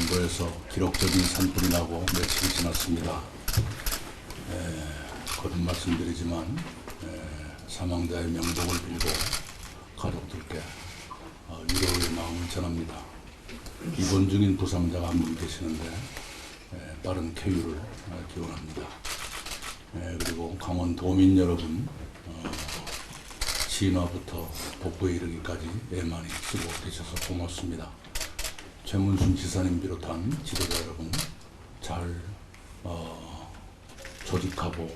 강원도에서 기록적인 산불이 나고 며칠이 지났습니다. 거듭 말씀드리지만 사망자의 명복을 빌고 가족들께 위로의 마음을 전합니다. 입원 중인 부상자가 한 분 계시는데 빠른 쾌유를 기원합니다. 그리고 강원도민 여러분, 진화부터 복구에 이르기까지 애많이 쓰고 계셔서 고맙습니다. 최문순 지사님 비롯한 지도자 여러분, 잘 조직하고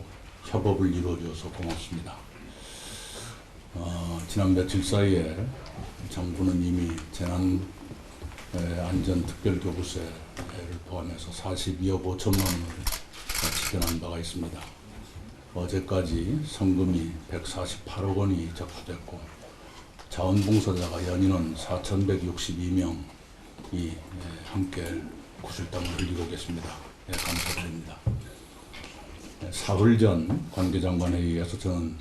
협업을 이루어주어서 고맙습니다. 지난 며칠 사이에 정부는 이미 재난안전특별교부세를 포함해서 42억 5천만 원을 지원한 바가 있습니다. 어제까지 성금이 148억 원이 접수됐고 자원봉사자가 연인원 4,162명이 함께 구슬땀을 흘리고 계십니다. 감사드립니다. 사흘 전 관계장관에 의해서 저는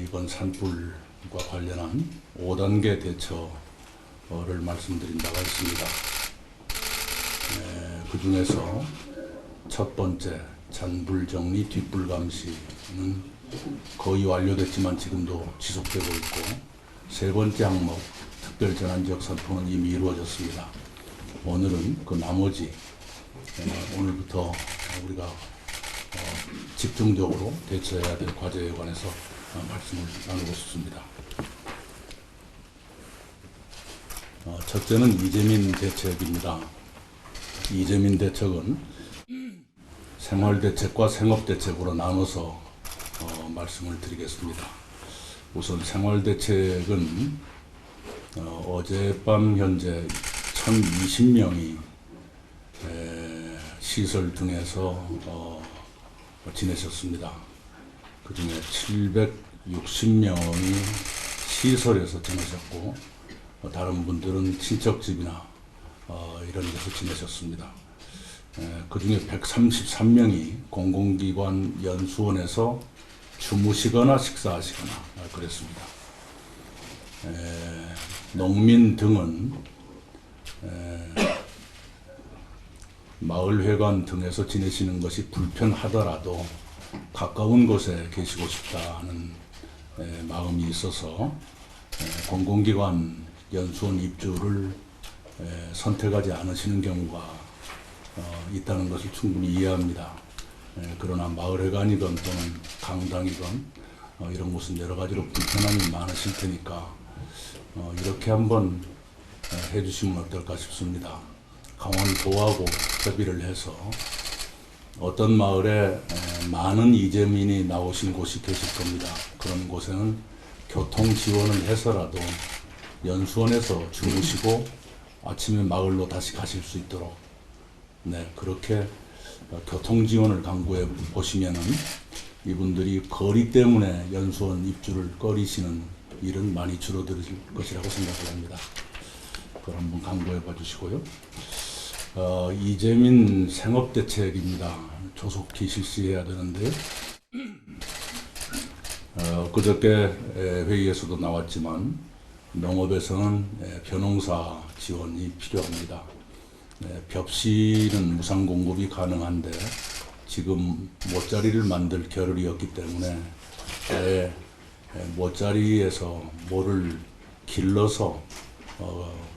이번 산불과 관련한 5단계 대처를 말씀드린 바가 있습니다. 그 중에서 첫 번째 잔불 정리, 뒷불 감시는 거의 완료됐지만 지금도 지속되고 있고, 세 번째 항목 특별재난지역 살포는 이미 이루어졌습니다. 오늘은 그 나머지 오늘부터 우리가 집중적으로 대처해야 될 과제에 관해서 말씀을 나누고 싶습니다. 첫째는 이재민 대책입니다. 이재민 대책은 생활대책과 생업대책으로 나눠서 말씀을 드리겠습니다. 우선 생활대책은 어젯밤 현재 1,020명이 시설 등에서 지내셨습니다. 그 중에 760명이 시설에서 지내셨고, 다른 분들은 친척집이나 이런 데서 지내셨습니다. 그 중에 133명이 공공기관 연수원에서 주무시거나 식사하시거나 그랬습니다. 농민 등은 마을회관 등에서 지내시는 것이 불편하더라도 가까운 곳에 계시고 싶다는 마음이 있어서 공공기관 연수원 입주를 선택하지 않으시는 경우가 있다는 것을 충분히 이해합니다. 그러나 마을회관이든 또는 강당이든 이런 곳은 여러 가지로 불편함이 많으실 테니까 이렇게 한번 해주시면 어떨까 싶습니다. 강원도하고 협의를 해서 어떤 마을에 많은 이재민이 나오신 곳이 계실 겁니다. 그런 곳에는 교통 지원을 해서라도 연수원에서 주무시고 아침에 마을로 다시 가실 수 있도록 그렇게 교통 지원을 강구해 보시면은 이분들이 거리 때문에 연수원 입주를 꺼리시는 일은 많이 줄어들 것이라고 생각을 합니다. 그걸 한번 강구해 봐 주시고요. 이재민 생업대책입니다. 조속히 실시해야 되는데 그저께 회의에서도 나왔지만 농업에서는 벼농사 지원이 필요합니다. 벽시는 무상 공급이 가능한데 지금 모짜리를 만들 겨를이 없기 때문에 모짜리에서 모를 길러서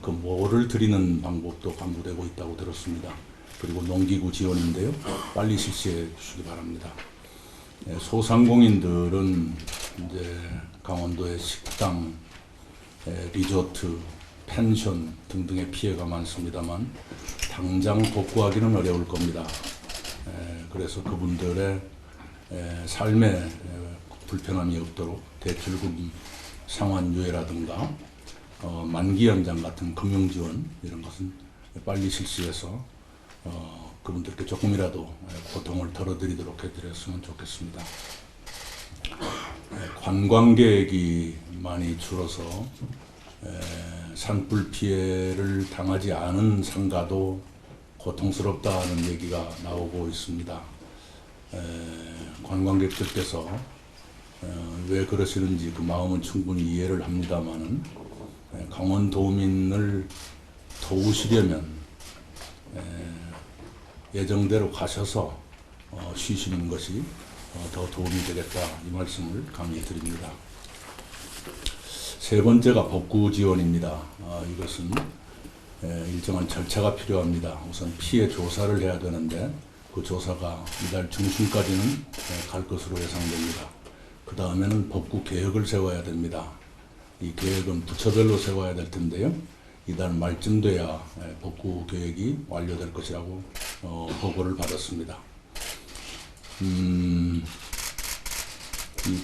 그 모를 들이는 방법도 강구되고 있다고 들었습니다. 그리고 농기구 지원인데요, 빨리 실시해 주시기 바랍니다. 소상공인들은 이제 강원도의 식당, 리조트, 펜션 등등의 피해가 많습니다만 당장 복구하기는 어려울 겁니다. 그래서 그분들의 삶에 불편함이 없도록 대출금 상환유예라든가 만기 연장 같은 금융 지원 이런 것은 빨리 실시해서 그분들께 조금이라도 고통을 덜어드리도록 해드렸으면 좋겠습니다. 관광객이 많이 줄어서 산불 피해를 당하지 않은 상가도 고통스럽다는 얘기가 나오고 있습니다. 관광객들께서 왜 그러시는지 그 마음은 충분히 이해를 합니다만은 강원도민을 도우시려면 예정대로 가셔서 쉬시는 것이 더 도움이 되겠다, 이 말씀을 강히 드립니다. 세 번째가 복구 지원입니다. 이것은 일정한 절차가 필요합니다. 우선 피해 조사를 해야 되는데 그 조사가 이달 중순까지는 갈 것으로 예상됩니다. 그 다음에는 복구 계획을 세워야 됩니다. 이 계획은 부처별로 세워야 될 텐데요. 이달 말쯤 돼야 복구 계획이 완료될 것이라고 보고를 받았습니다. 이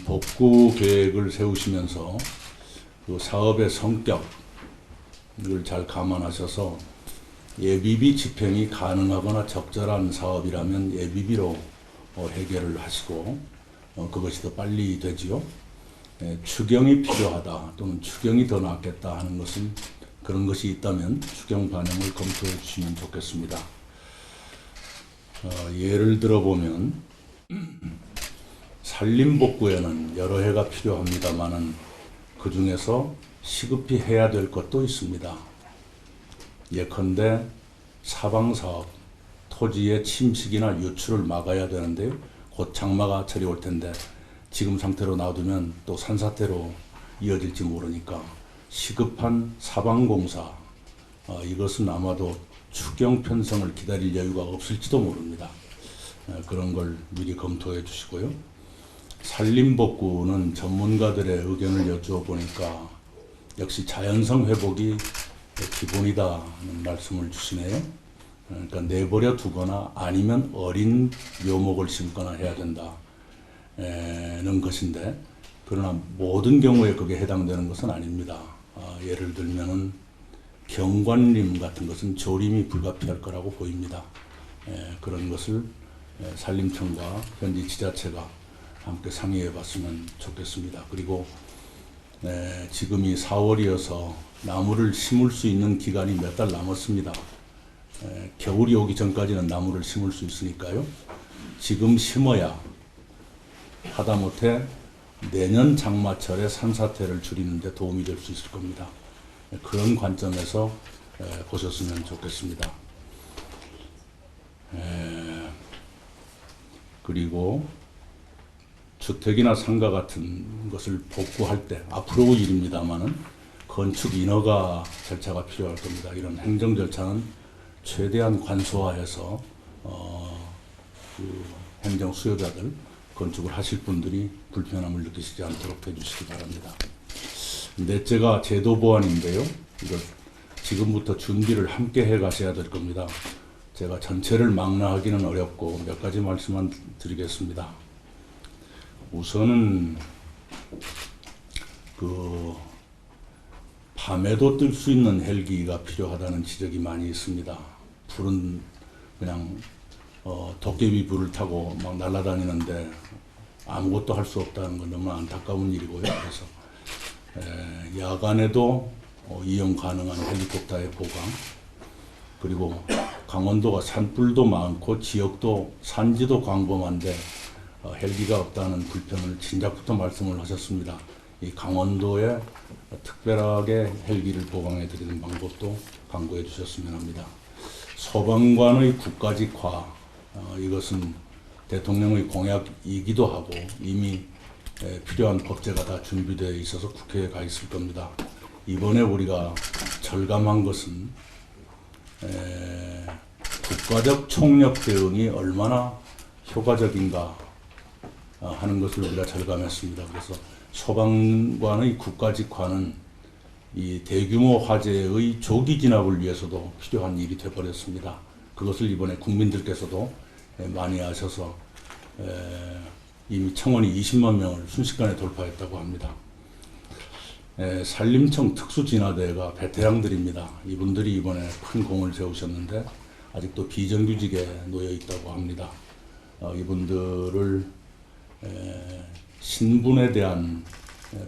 복구 계획을 세우시면서 그 사업의 성격을 잘 감안하셔서 예비비 집행이 가능하거나 적절한 사업이라면 예비비로 해결을 하시고 그것이 더 빨리 되지요. 추경이 필요하다 또는 추경이 더 낫겠다 하는 것은 그런 것이 있다면 추경 반영을 검토해 주시면 좋겠습니다. 예를 들어보면 산림복구에는 여러 해가 필요합니다마는 그 중에서 시급히 해야 될 것도 있습니다. 예컨대 사방사업, 토지의 침식이나 유출을 막아야 되는데요. 곧 장마가철이 올 텐데 지금 상태로 놔두면 또 산사태로 이어질지 모르니까 시급한 사방공사, 이것은 아마도 추경 편성을 기다릴 여유가 없을지도 모릅니다. 그런 걸 미리 검토해 주시고요. 산림복구는 전문가들의 의견을 여쭈어 보니까 역시 자연성 회복이 기본이다는 말씀을 주시네요. 그러니까 내버려 두거나 아니면 어린 묘목을 심거나 해야 된다는 것인데, 그러나 모든 경우에 그게 해당되는 것은 아닙니다. 예를 들면은 경관림 같은 것은 조림이 불가피할 거라고 보입니다. 그런 것을 산림청과 현지 지자체가 함께 상의해 봤으면 좋겠습니다. 그리고 지금이 4월이어서 나무를 심을 수 있는 기간이 몇 달 남았습니다. 겨울이 오기 전까지는 나무를 심을 수 있으니까요. 지금 심어야 하다못해 내년 장마철에 산사태를 줄이는 데 도움이 될 수 있을 겁니다. 그런 관점에서 보셨으면 좋겠습니다. 그리고 주택이나 상가 같은 것을 복구할 때 앞으로 일입니다만은 건축 인허가 절차가 필요할 겁니다. 이런 행정 절차는 최대한 관소화해서 그 행정 수요자들, 건축을 하실 분들이 불편함을 느끼시지 않도록 해주시기 바랍니다. 넷째가 제도 보완인데요. 이거 지금부터 준비를 함께 해 가셔야 될 겁니다. 제가 전체를 망라하기는 어렵고 몇 가지 말씀만 드리겠습니다. 우선은 그 밤에도 뜰 수 있는 헬기가 필요하다는 지적이 많이 있습니다. 불은 그냥 도깨비 불을 타고 막 날아다니는데 아무것도 할 수 없다는 건 너무 안타까운 일이고요. 그래서 야간에도 이용 가능한 헬리콥터의 보강, 그리고 강원도가 산불도 많고 지역도 산지도 광범한데 헬기가 없다는 불편을 진작부터 말씀을 하셨습니다. 이 강원도에 특별하게 헬기를 보강해 드리는 방법도 강구해 주셨으면 합니다. 소방관의 국가직화, 이것은 대통령의 공약이기도 하고 이미 필요한 법제가 다 준비되어 있어서 국회에 가 있을 겁니다. 이번에 우리가 절감한 것은 국가적 총력 대응이 얼마나 효과적인가 하는 것을 우리가 절감했습니다. 그래서 소방관의 국가직화는 이 대규모 화재의 조기 진압을 위해서도 필요한 일이 되어버렸습니다. 그것을 이번에 국민들께서도 많이 아셔서 이미 청원이 20만 명을 순식간에 돌파했다고 합니다. 산림청 특수진화대가 베테랑들입니다. 이분들이 이번에 큰 공을 세우셨는데 아직도 비정규직에 놓여 있다고 합니다. 이분들을 신분에 대한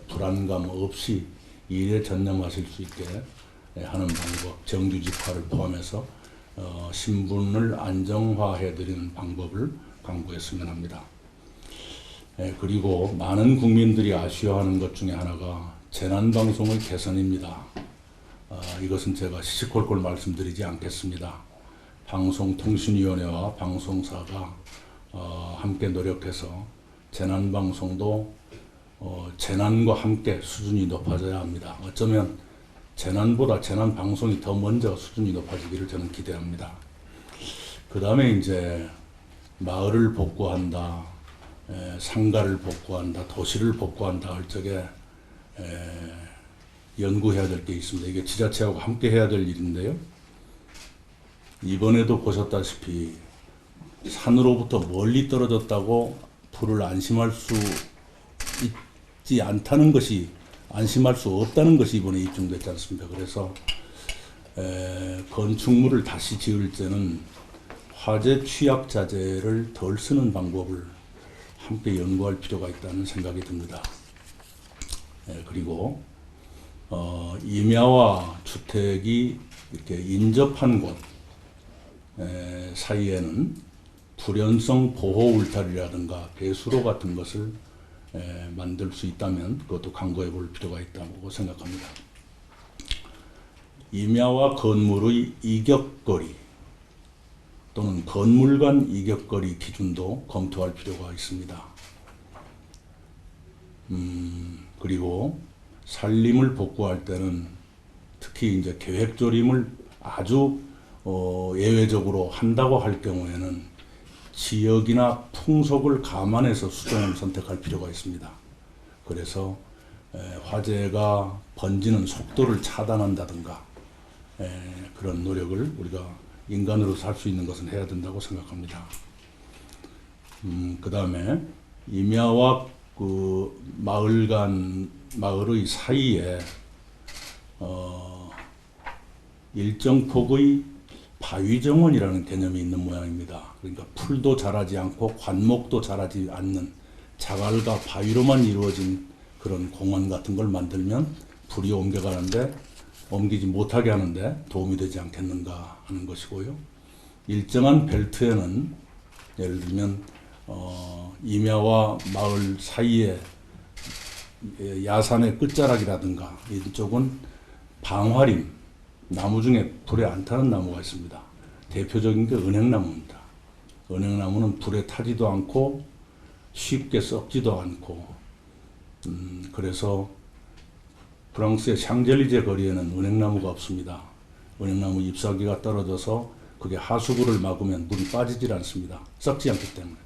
불안감 없이 일에 전념하실 수 있게 하는 방법, 정규직화를 포함해서 신분을 안정화해드리는 방법을 강구했으면 합니다. 그리고 많은 국민들이 아쉬워하는 것 중에 하나가 재난방송의 개선입니다. 이것은 제가 시시콜콜 말씀드리지 않겠습니다. 방송통신위원회와 방송사가 함께 노력해서 재난방송도 재난과 함께 수준이 높아져야 합니다. 어쩌면 재난보다 재난방송이 더 먼저 수준이 높아지기를 저는 기대합니다. 그 다음에 이제 마을을 복구한다, 상가를 복구한다, 도시를 복구한다 할 적에 연구해야 될 게 있습니다. 이게 지자체하고 함께 해야 될 일인데요. 이번에도 보셨다시피 산으로부터 멀리 떨어졌다고 불을 안심할 수 있지 않다는 것이, 안심할 수 없다는 것이 이번에 입증됐지 않습니까? 그래서 건축물을 다시 지을 때는 화재 취약 자재를 덜 쓰는 방법을 함께 연구할 필요가 있다는 생각이 듭니다. 그리고 임야와 주택이 이렇게 인접한 곳 사이에는 불연성 보호 울타리라든가 배수로 같은 것을 만들 수 있다면 그것도 강구해 볼 필요가 있다고 생각합니다. 임야와 건물의 이격거리 또는 건물 간 이격거리 기준도 검토할 필요가 있습니다. 그리고 산림을 복구할 때는 특히 이제 계획조림을 아주 예외적으로 한다고 할 경우에는 지역이나 풍속을 감안해서 수종을 선택할 필요가 있습니다. 그래서 화재가 번지는 속도를 차단한다든가 그런 노력을 우리가 인간으로서 할 수 있는 것은 해야 된다고 생각합니다. 그 다음에 임야와 그 마을의 사이에 일정 폭의 바위정원이라는 개념이 있는 모양입니다. 그러니까 풀도 자라지 않고 관목도 자라지 않는 자갈과 바위로만 이루어진 그런 공원 같은 걸 만들면 불이 옮기지 못하게 하는데 도움이 되지 않겠는가 하는 것이고요. 일정한 벨트에는 예를 들면 임야와 마을 사이에 야산의 끝자락이라든가 이쪽은 방화림, 나무 중에 불에 안 타는 나무가 있습니다. 대표적인 게 은행나무입니다. 은행나무는 불에 타지도 않고 쉽게 썩지도 않고 그래서 프랑스의 샹젤리제 거리에는 은행나무가 없습니다. 은행나무 잎사귀가 떨어져서 그게 하수구를 막으면 물이 빠지질 않습니다. 썩지 않기 때문에.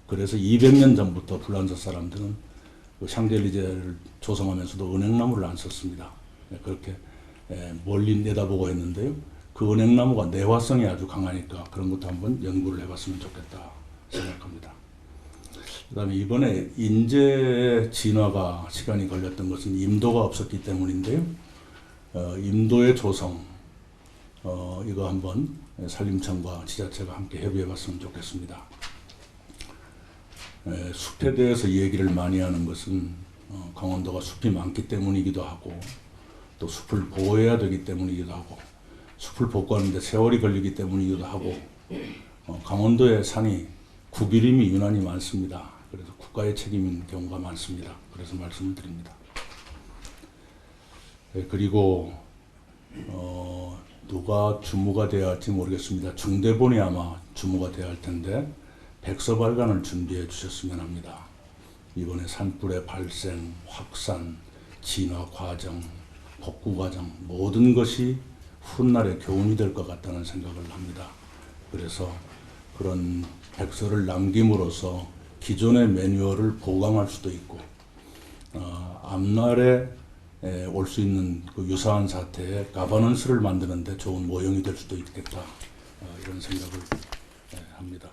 그래서 200년 전부터 불란서 사람들은 그 샹젤리제를 조성하면서도 은행나무를 안 썼습니다. 그렇게 멀리 내다보고 했는데요. 그 은행나무가 내화성이 아주 강하니까 그런 것도 한번 연구를 해봤으면 좋겠다 생각합니다. 그 다음에 이번에 인재 진화가 시간이 걸렸던 것은 임도가 없었기 때문인데요. 임도의 조성, 이거 한번 산림청과 지자체가 함께 협의해봤으면 좋겠습니다. 숲에 대해서 얘기를 많이 하는 것은 강원도가 숲이 많기 때문이기도 하고 또 숲을 보호해야 되기 때문이기도 하고 숲을 복구하는데 세월이 걸리기 때문이기도 하고 강원도의 산이 구비림이 유난히 많습니다. 그래서 국가의 책임인 경우가 많습니다. 그래서 말씀을 드립니다. 그리고 누가 주무가 되어야 할지 모르겠습니다. 중대본이 아마 주무가 되어야 할 텐데 백서발간을 준비해 주셨으면 합니다. 이번에 산불의 발생, 확산, 진화 과정, 복구 과정 모든 것이 훗날의 교훈이 될 것 같다는 생각을 합니다. 그래서 그런 백서를 남김으로써 기존의 매뉴얼을 보강할 수도 있고 앞날에 올 수 있는 그 유사한 사태에 가버넌스를 만드는 데 좋은 모형이 될 수도 있겠다 이런 생각을 합니다.